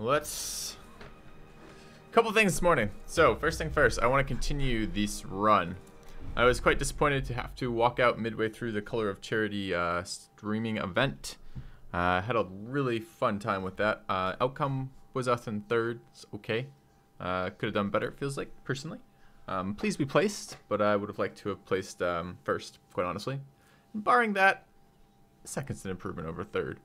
let's... Couple things this morning. So, first thing first, I want to continue this run. I was quite disappointed to have to walk out midway through the Color of Charity streaming event. Had a really fun time with that. Outcome was us in third. It's okay. Could have done better, it feels like, personally. Please be placed, but I would have liked to have placed first, quite honestly. Barring that, second's an improvement over third.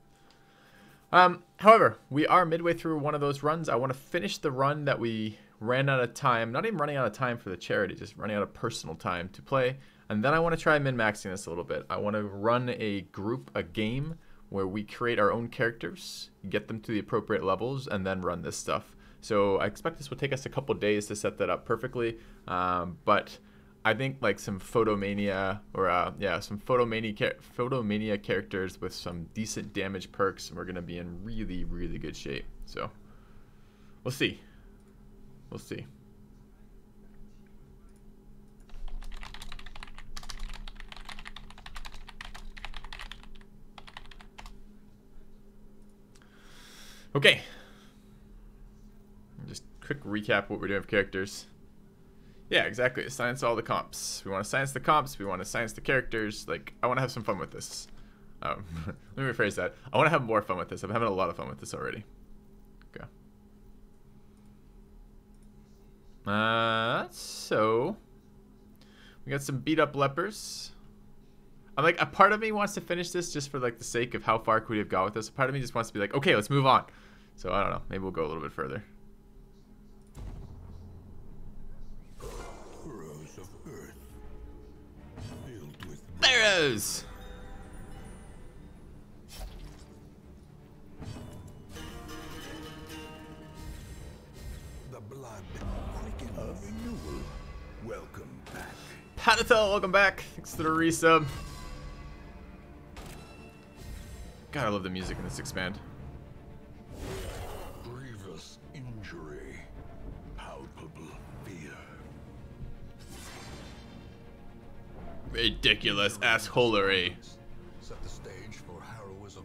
However, we are midway through one of those runs. I want to finish the run that we ran out of time. Not even running out of time for the charity, just running out of personal time to play. And then I want to try min-maxing this a little bit. I want to run a game where we create our own characters, get them to the appropriate levels, and then run this stuff. So I expect this will take us a couple days to set that up perfectly. But I think like some Photomania or some Photomania characters with some decent damage perks, we're gonna be in really, really good shape. So we'll see. We'll see. Okay. Just quick recap what we're doing for characters. Yeah, exactly. Science all the comps. We want to science the comps. We want to science the characters. Like, I want to have some fun with this. Let me rephrase that. I want to have more fun with this. I'm having a lot of fun with this already. Okay. So we got some beat up lepers. I'm like, a part of me wants to finish this just for like the sake of how far could we have got with this. A part of me just wants to be like, okay, let's move on. So I don't know. Maybe we'll go a little bit further. Arrows! The blood quicken of renewal. Welcome back. Patatel, welcome back. Thanks for the resub. God, I love the music in this expand. Grievous injury. Palpable fear. Ridiculous assholery. Set the stage for heroism.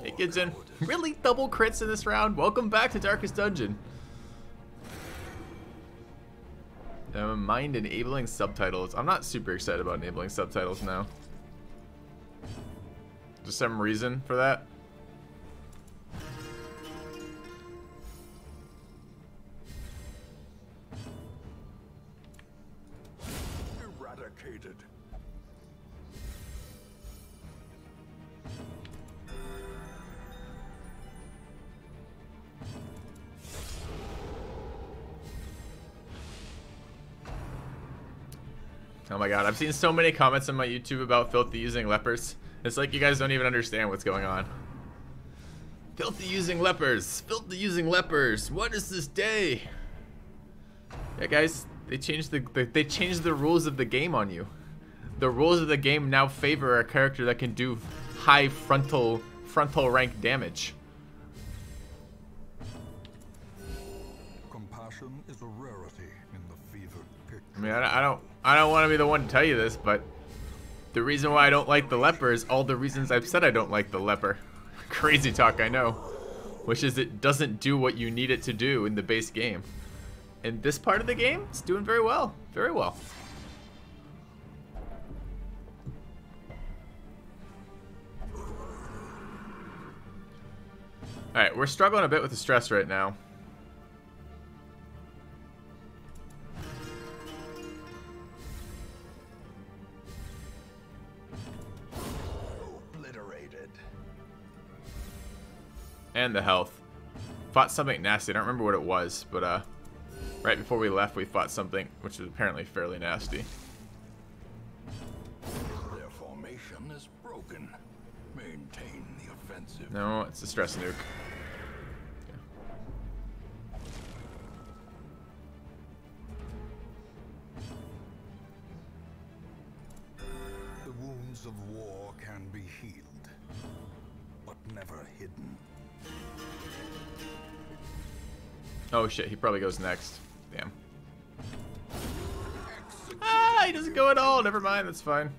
Hey, Gidson. Really? Double crits in this round? Welcome back to Darkest Dungeon. Mind enabling subtitles. I'm not super excited about enabling subtitles now. Just some reason for that? Eradicated. Oh my god, I've seen so many comments on my YouTube about Filthy using lepers. It's like you guys don't even understand what's going on. Filthy using lepers! Filthy using lepers! What is this day? Yeah guys, they changed the rules of the game on you. The rules of the game now favor a character that can do high frontal rank damage. Compassion is a rarity in the fevered picture. I mean, I don't want to be the one to tell you this, but the reason why I don't like the leper is all the reasons I've said I don't like the leper. Crazy talk, I know. Which is it doesn't do what you need it to do in the base game. In this part of the game, it's doing very well. Very well. Alright, we're struggling a bit with the stress right now. And the health. Fought something nasty. I don't remember what it was, but right before we left, we fought something which was apparently fairly nasty. Their formation is broken. Maintain the offensive. No, it's a stress nuke. The wounds of war can be healed, but never hidden. Oh shit, he probably goes next. Damn. Ah, he doesn't go at all. Never mind, that's fine.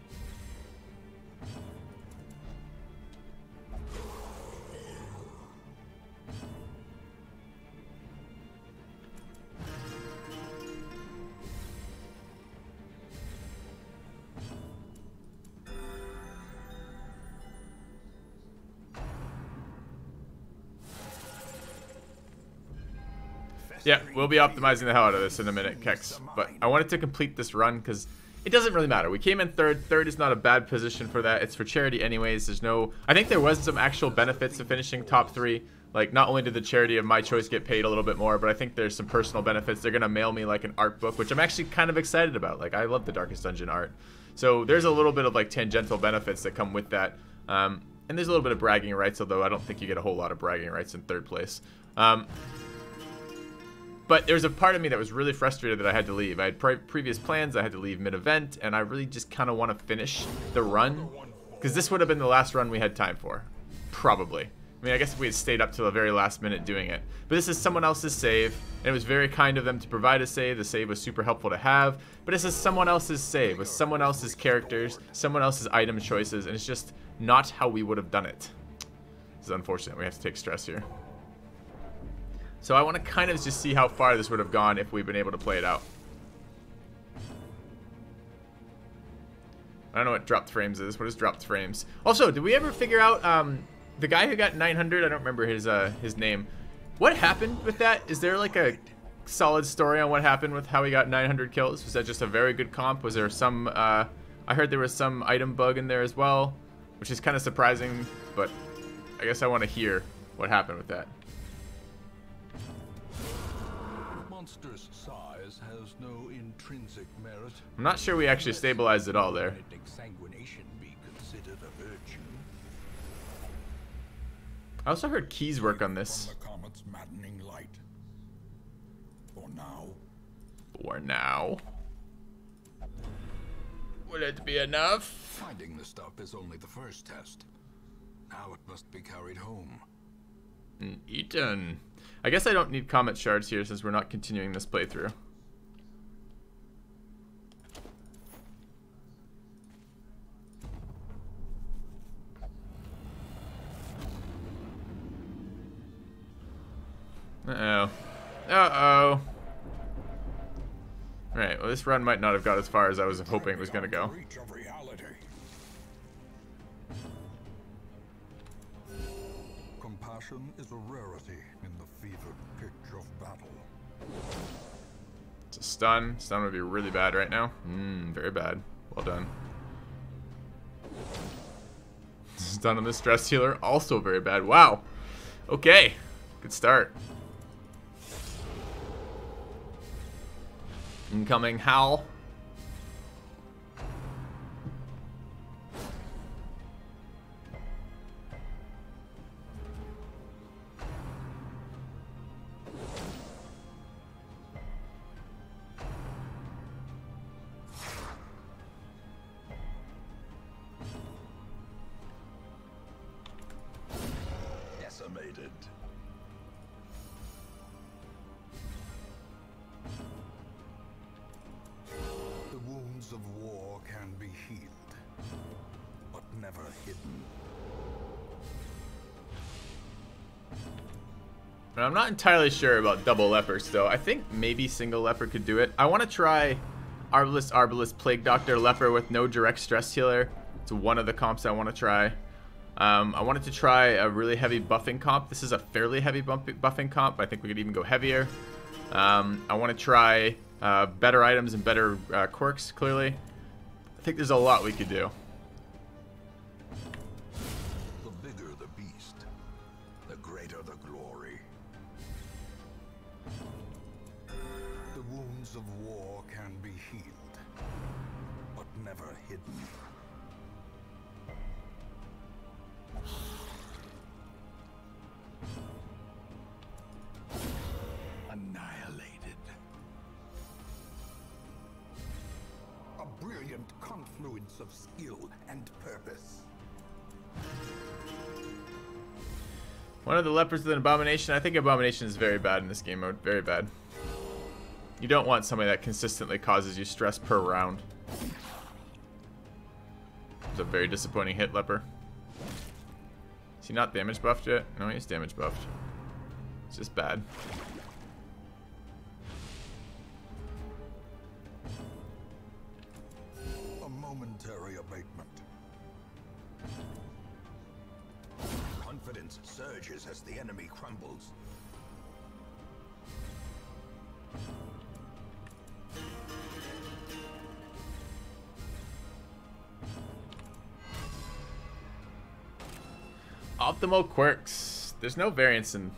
Yeah, we'll be optimizing the hell out of this in a minute, Kex. But I wanted to complete this run because it doesn't really matter. We came in third. Third is not a bad position for that. It's for charity anyways. There's no... I think there was some actual benefits of finishing top 3. Like, not only did the charity of my choice get paid a little bit more, but I think there's some personal benefits. They're going to mail me, like, an art book, which I'm actually kind of excited about. Like, I love the Darkest Dungeon art. So there's a little bit of, like, tangential benefits that come with that. And there's a little bit of bragging rights, although I don't think you get a whole lot of bragging rights in third place. But there was a part of me that was really frustrated that I had to leave. I had previous plans. I had to leave mid-event, and I really just kind of want to finish the run, because this would have been the last run we had time for. Probably. I mean, I guess if we had stayed up till the very last minute doing it. But this is someone else's save, and it was very kind of them to provide a save. The save was super helpful to have, but this is someone else's save with someone else's characters, someone else's item choices, and it's just not how we would have done it. This is unfortunate. We have to take stress here. So I want to kind of just see how far this would have gone if we'd been able to play it out. I don't know what dropped frames is. What is dropped frames? Also, did we ever figure out the guy who got 900? I don't remember his name. What happened with that? Is there like a solid story on what happened with how he got 900 kills? Was that just a very good comp? Was there some... I heard there was some item bug in there as well, which is kind of surprising, but I guess I want to hear what happened with that. Monster's size has no intrinsic merit. I'm not sure we actually stabilized it all there. Exsanguination be considered a virtue. I also heard keys work on this. From the comet's maddening light. For now. For now. Will it be enough? Finding the stuff is only the first test. Now it must be carried home. And eaten. I guess I don't need comet shards here since we're not continuing this playthrough. Uh-oh. Uh-oh. Alright, well this run might not have got as far as I was hoping it was going to go. Compassion is a rarity in the fevered pitch of battle. It's a stun. Stun would be really bad right now. Very bad. Well done. Stun on the stress healer, also very bad. Wow. Okay. Good start. Incoming howl. Decimated. The wounds of war can be healed, but never hidden. And I'm not entirely sure about double leper still. I think maybe single leper could do it. I want to try Arbalest, Plague Doctor, Leper with no direct stress healer. It's one of the comps I want to try. I wanted to try a really heavy buffing comp. This is a fairly heavy buffing comp. I think we could even go heavier. I want to try better items and better quirks, clearly. I think there's a lot we could do. The bigger the beast, the greater the glory. The wounds of war can be healed, but never hidden. Annihilated. A brilliant confluence of skill and purpose. One of the lepers with an abomination. I think abomination is very bad in this game mode. Very bad. You don't want somebody that consistently causes you stress per round. It's a very disappointing hit, leper. Is he not damage buffed yet? No, he's damage buffed. It's just bad. A momentary abatement. Confidence surges as the enemy crumbles. Optimal quirks. There's no variance of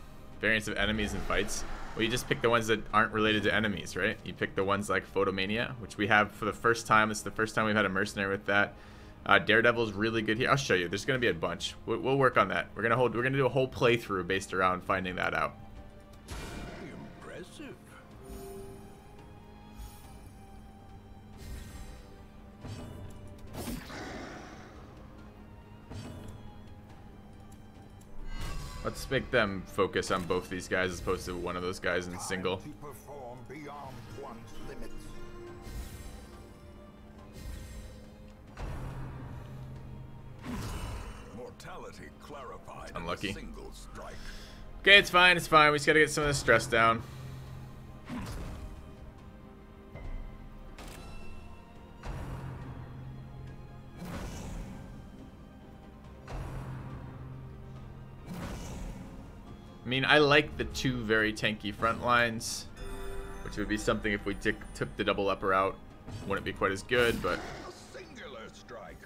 enemies in fights. Well, you just pick the ones that aren't related to enemies, right? You pick the ones like Photomania, which we have for the first time. This is the first time we've had a mercenary with that. Daredevil's really good here. I'll show you. There's going to be a bunch. We'll work on that. We're gonna do a whole playthrough based around finding that out. Impressive. Let's make them focus on both these guys as opposed to one of those guys in single. To perform beyond one's limits. Mortality clarified. Unlucky. In a single strike. Okay, it's fine. It's fine. We just gotta get some of the stress down. I mean, I like the two very tanky front lines, which would be something if we took the double upper out. Wouldn't be quite as good, but A singular strike.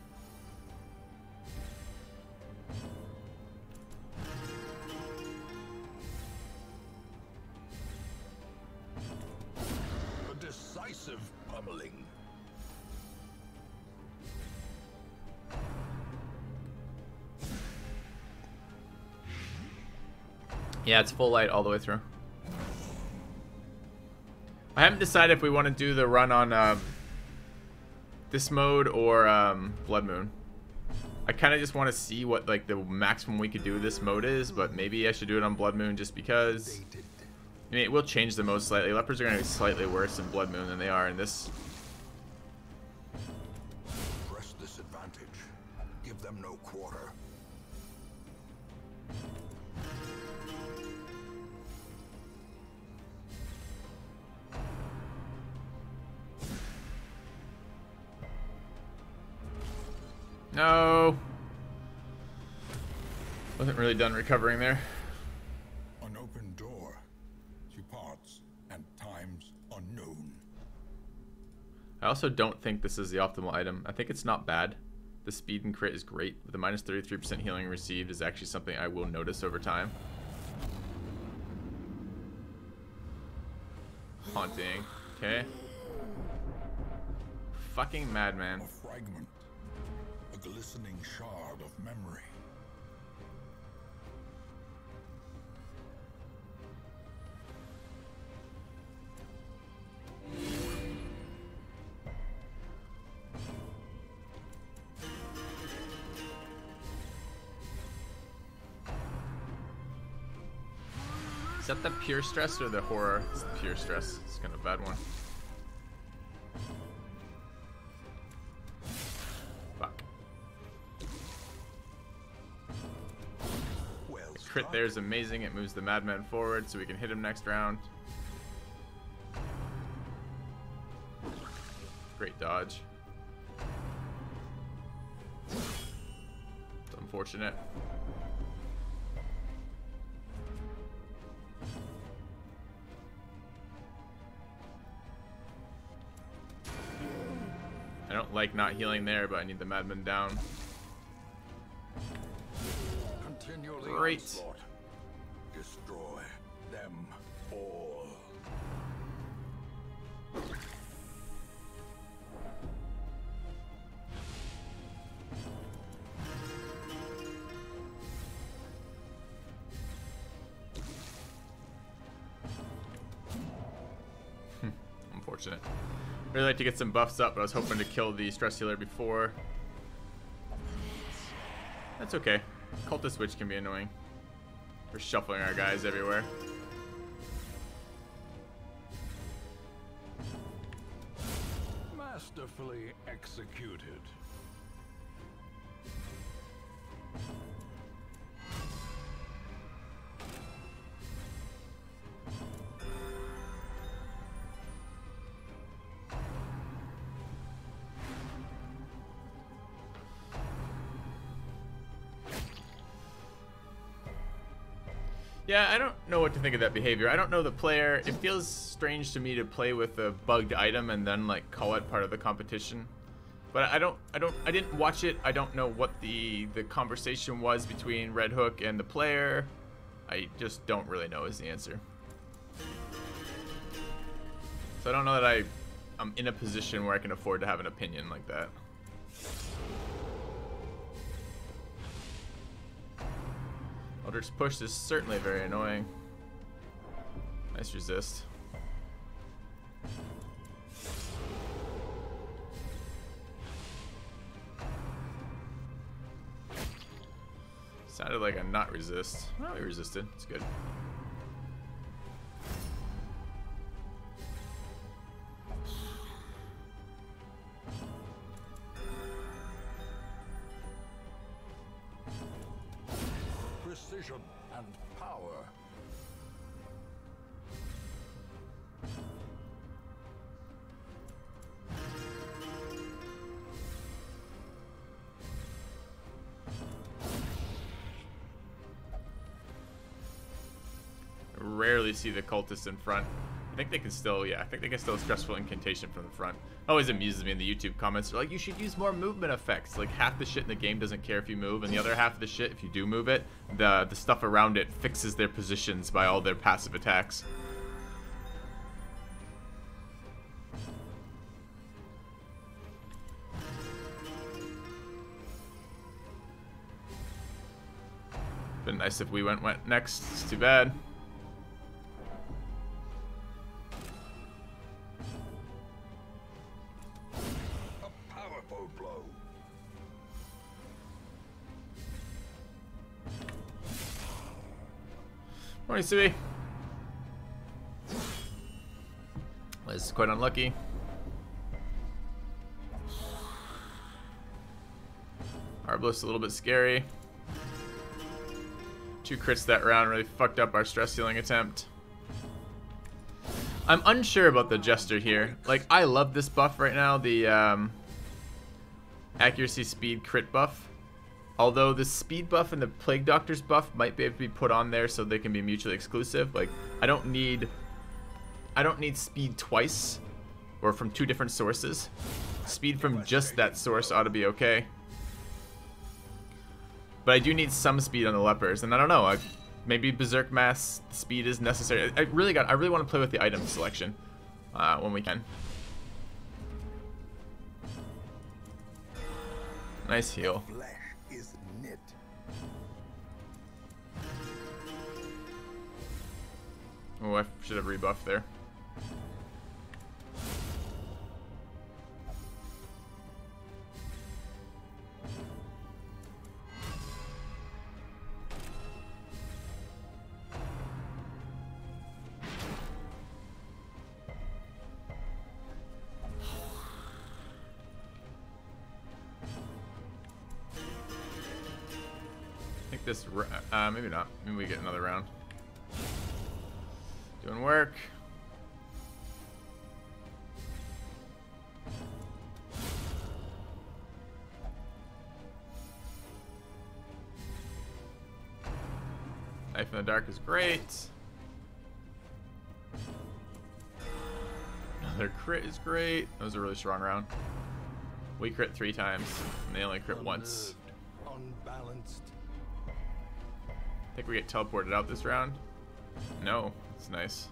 A decisive pummeling. yeah, it's full light all the way through. I haven't decided if we want to do the run on this mode or Bloodmoon. I kind of just want to see what like the maximum we could do with this mode is, but maybe I should do it on Bloodmoon just because. I mean, it will change the mode slightly. Lepers are going to be slightly worse in Bloodmoon than they are in this. Press this advantage. Give them no quarter. No. Wasn't really done recovering there. An open door to parts and times unknown. I also don't think this is the optimal item. I think it's not bad. The speed and crit is great. But the minus 33% healing received is actually something I will notice over time. Haunting. Okay. Fucking madman. A fragment. A glistening shard of memory. Is that the pure stress or the horror? It's the pure stress. It's kind of a bad one. Fuck. Well, The crit there is amazing. It moves the madman forward so we can hit him next round. Great dodge. It's unfortunate. I don't like not healing there, but I need the madman down. continually Great. onslaught. Destroy them all. Unfortunate. Really like to get some buffs up, but I was hoping to kill the stress healer before. That's okay. Cultist Witch can be annoying. We're shuffling our guys everywhere. Masterfully executed. Yeah, I don't know what to think of that behavior. I don't know the player. It feels strange to me to play with a bugged item and then like call it part of the competition. But I didn't watch it. I don't know what the conversation was between Red Hook and the player. I just don't really know is the answer. So I don't know that I'm in a position where I can afford to have an opinion like that. Eldritch Push is certainly very annoying. Nice resist. Sounded like a not resist. Well, we resisted. It's good. Precision and power. Rarely see the cultists in front. I think they can still, yeah, I think they can still stressful incantation from the front. Always amuses me in the YouTube comments. They're like, you should use more movement effects. Like half the shit in the game doesn't care if you move, and the other half of the shit, if you do move it, the stuff around it fixes their positions by all their passive attacks. Been nice if we went next. It's too bad. Morning, Sui. This is quite unlucky. Arbalest a little bit scary. 2 crits that round really fucked up our stress healing attempt. I'm unsure about the Jester here. Like, I love this buff right now, the accuracy speed crit buff. Although the speed buff and the Plague Doctor's buff might be able to be put on there so they can be mutually exclusive. Like, I don't need speed twice or from 2 different sources. Speed from just that source ought to be okay. But I do need some speed on the lepers, and I don't know. Maybe Berserk Mass speed is necessary. I really want to play with the item selection when we can. Nice heal. Oh, I should have rebuffed there. I think this, maybe not. Maybe we get another round. Doing work. Knife in the dark is great. Another crit is great. That was a really strong round. We crit 3 times, and they only crit once. Unbalanced. I think we get teleported out this round. No, it's nice.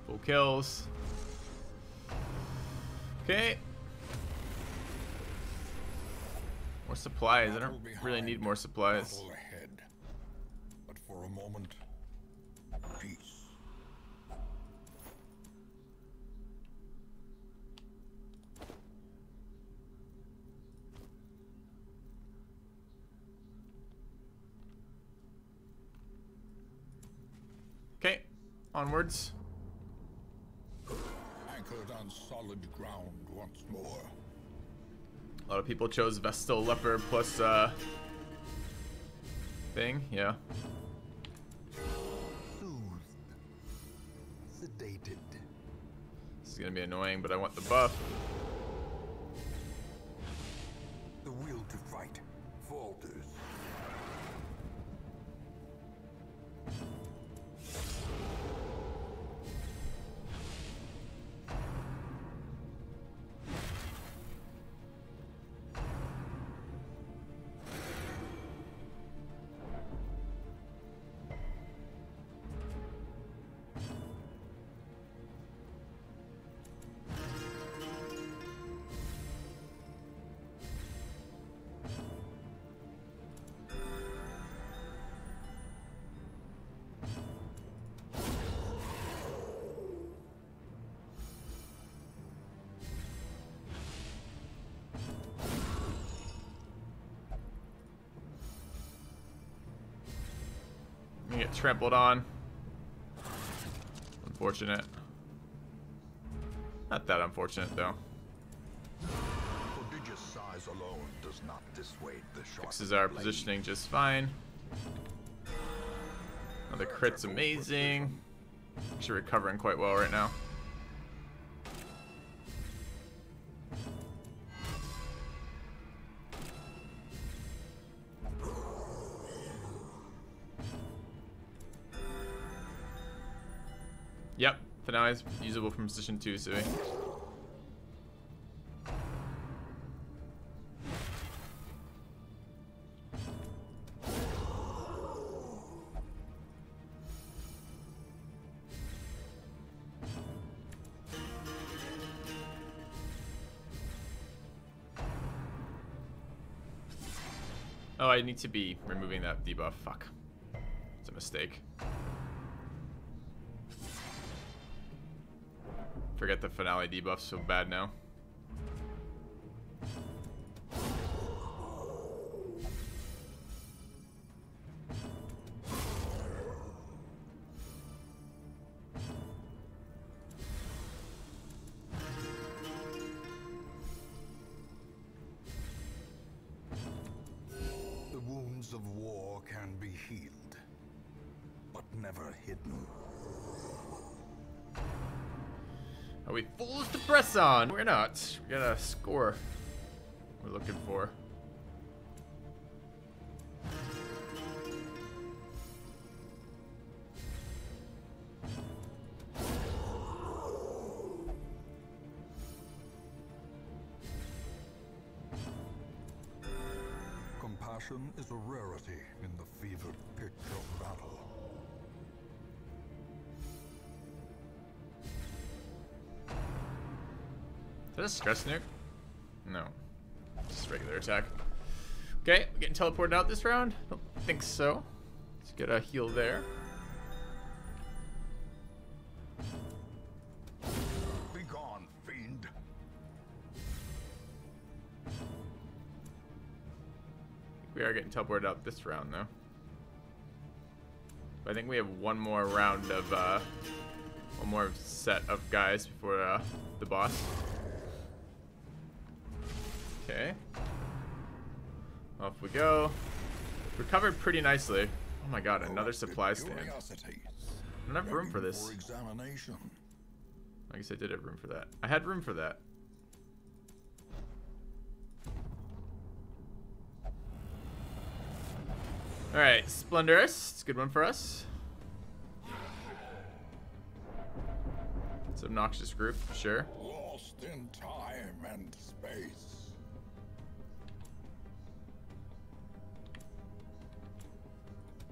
Full kills. Okay. More supplies. I don't really need more supplies. Battle ahead. But for a moment, peace. Okay, onwards. Anchored on solid ground once more. A lot of people chose Vestal Leper plus thing, yeah. Soothed, outdated. This is gonna be annoying, but I want the buff. The will to fight falters. You get trampled on. Unfortunate. Not that unfortunate though. Prodigious size alone does not dissuade the sharp. Fixes our positioning just fine. Another crit's amazing. Actually recovering quite well right now. Yep, finale is usable from position 2, so oh, I need to be removing that debuff. Fuck. It's a mistake. Forget the finale debuff's so bad now. The wounds of war can be healed, but never hidden. Are we fools to press on? We're not. We got a score we're looking for. Compassion is a rarity in the fevered pitch of battle. Is that a stress nuke? No. Just regular attack. Okay, getting teleported out this round? Don't think so. Let's get a heal there. Be gone, fiend. We are getting teleported out this round though. But I think we have one more round of one more set of guys before the boss. Okay. Off we go. Recovered pretty nicely. Oh my god, another supply stand. I don't have room for this. I guess I did have room for that. I had room for that. Alright, Splendorous. It's a good one for us. It's an obnoxious group, sure. Lost in time and space.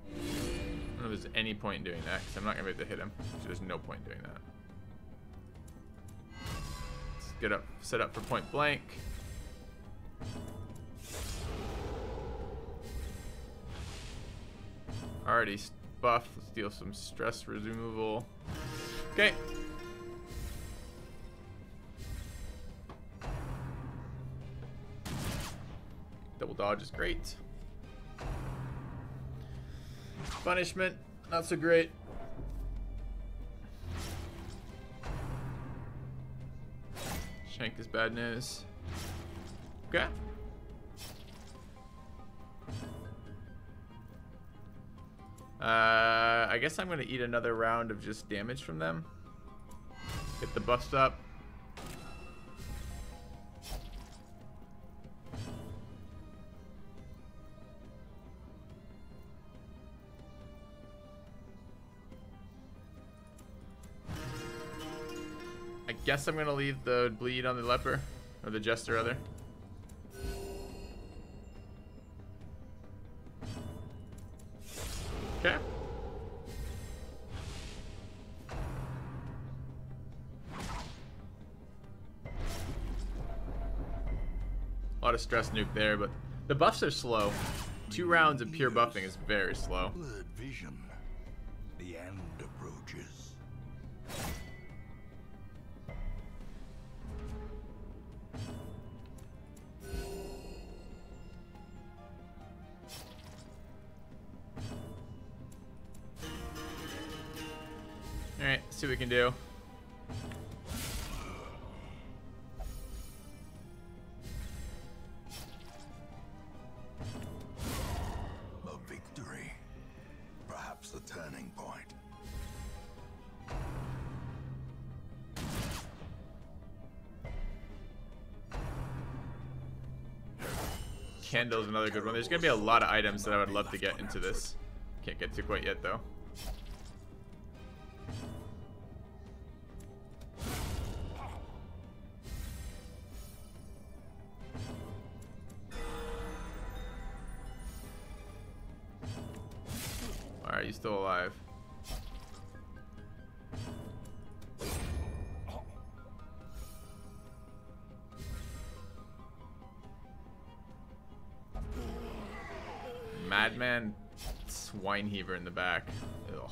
I don't know if there's any point in doing that, because I'm not going to be able to hit him. So there's no point in doing that. Let's get up, set up for point blank. Already buffed. Let's deal some stress removal. Okay. Double dodge is great. Punishment, not so great. Shank is bad news. Okay. I guess I'm gonna eat another round of just damage from them. Get the buffs up. I guess I'm gonna leave the bleed on the leper, or the jester rather. Okay. A lot of stress nuke there, but the buffs are slow. 2 rounds of pure buffing is very slow. Blurred vision. The end approaches. Alright, see what we can do. A victory. Perhaps the turning point. Candle's another good one. There's gonna be a lot of items that I would love to get into this. Can't get to quite yet though. Alright, you still alive. Madman swine heaver in the back. Ugh.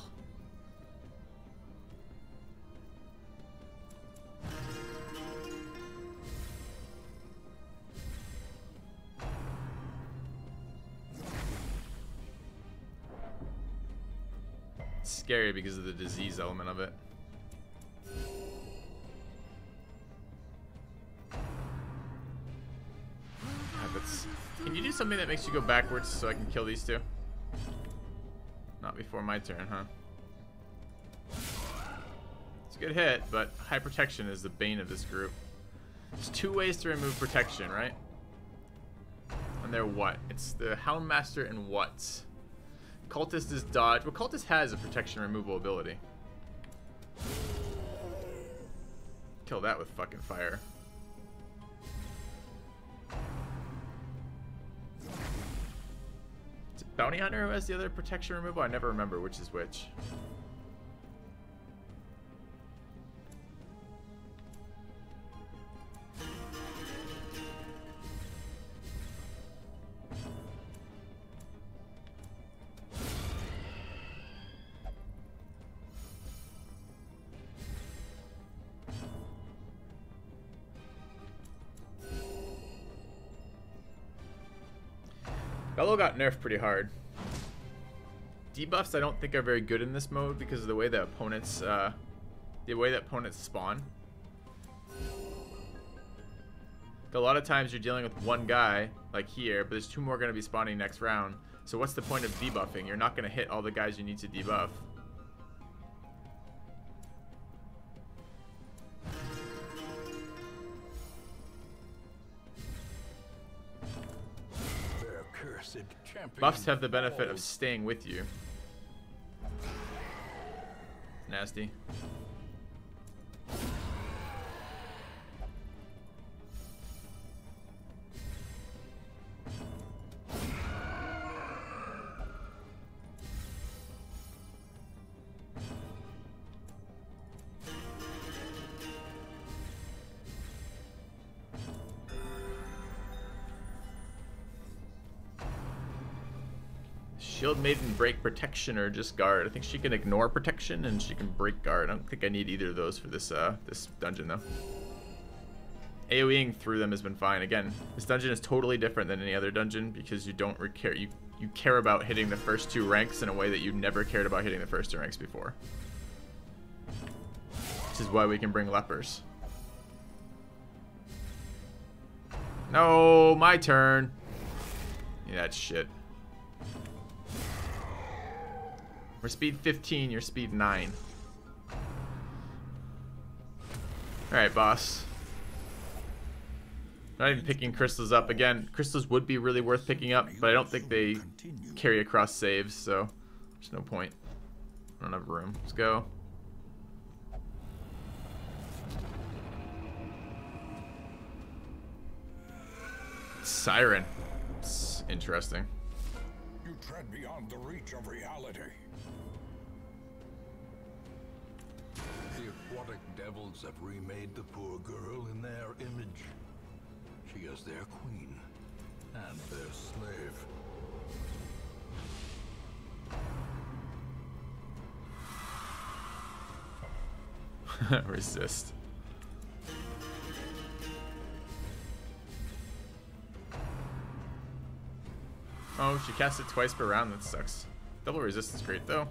It's scary because of the disease element of it. Can you do something that makes you go backwards so I can kill these two? Not before my turn, huh? It's a good hit, but high protection is the bane of this group. There's 2 ways to remove protection, right? And they're what? It's the Houndmaster and what? Cultist is dodge. Well, Cultist has a protection removal ability. Kill that with fucking fire. Is it Bounty Hunter who has the other protection removal? I never remember which is which. Bello got nerfed pretty hard. Debuffs I don't think are very good in this mode because of the way that opponents spawn. A lot of times you're dealing with one guy, like here, but there's 2 more going to be spawning next round. So what's the point of debuffing? You're not going to hit all the guys you need to debuff. Buffs have the benefit of staying with you. Nasty. Shield Maiden break protection or just guard. I think she can ignore protection and she can break guard. I don't think I need either of those for this this dungeon though. AoEing through them has been fine. Again, this dungeon is totally different than any other dungeon because you don't care. You care about hitting the first 2 ranks in a way that you never cared about hitting the first 2 ranks before. This is why we can bring lepers. No, my turn. Yeah, that's shit. We're speed 15, you're speed 9. Alright, boss. Not even picking crystals up. Again, crystals would be really worth picking up, but I don't think they carry across saves, so there's no point. I don't have room. Let's go. Siren. It's interesting. You tread beyond the reach of reality. The aquatic devils have remade the poor girl in their image. She is their queen and their slave. Resist. Oh, she cast it twice per round. That sucks. Double resist is great though.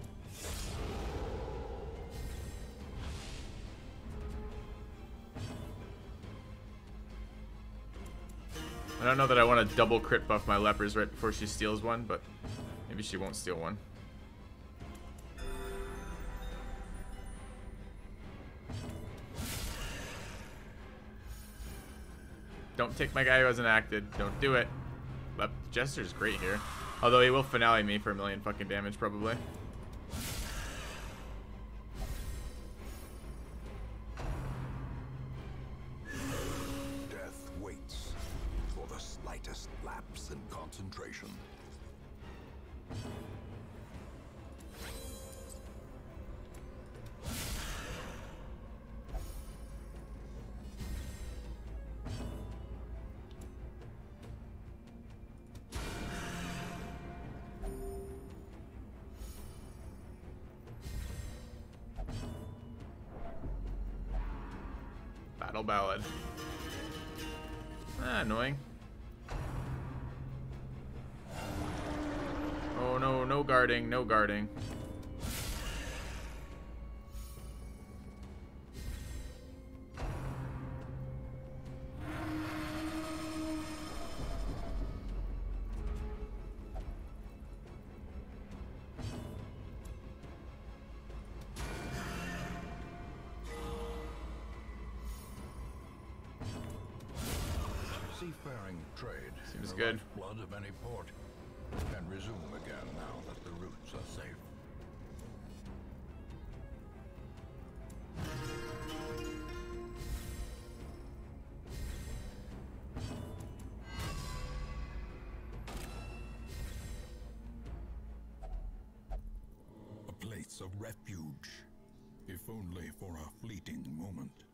I don't know that I want to double crit buff my lepers right before she steals one, but maybe she won't steal one. Don't take my guy who hasn't acted. Don't do it. Jester's great here. Although he will finale me for 1,000,000 fucking damage probably. Death waits for the slightest lapse in concentration. Battle ballad. Ah, annoying. Oh no, no guarding, no guarding. Seafaring trade. Seems the good. Blood of any port can resume again now that the routes are safe. A place of refuge, if only for a fleeting moment.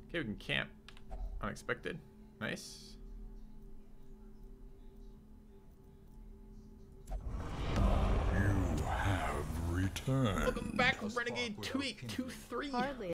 Okay, we can camp. Unexpected. Nice. You have returned. Welcome back, Renegade 2823. Hardly.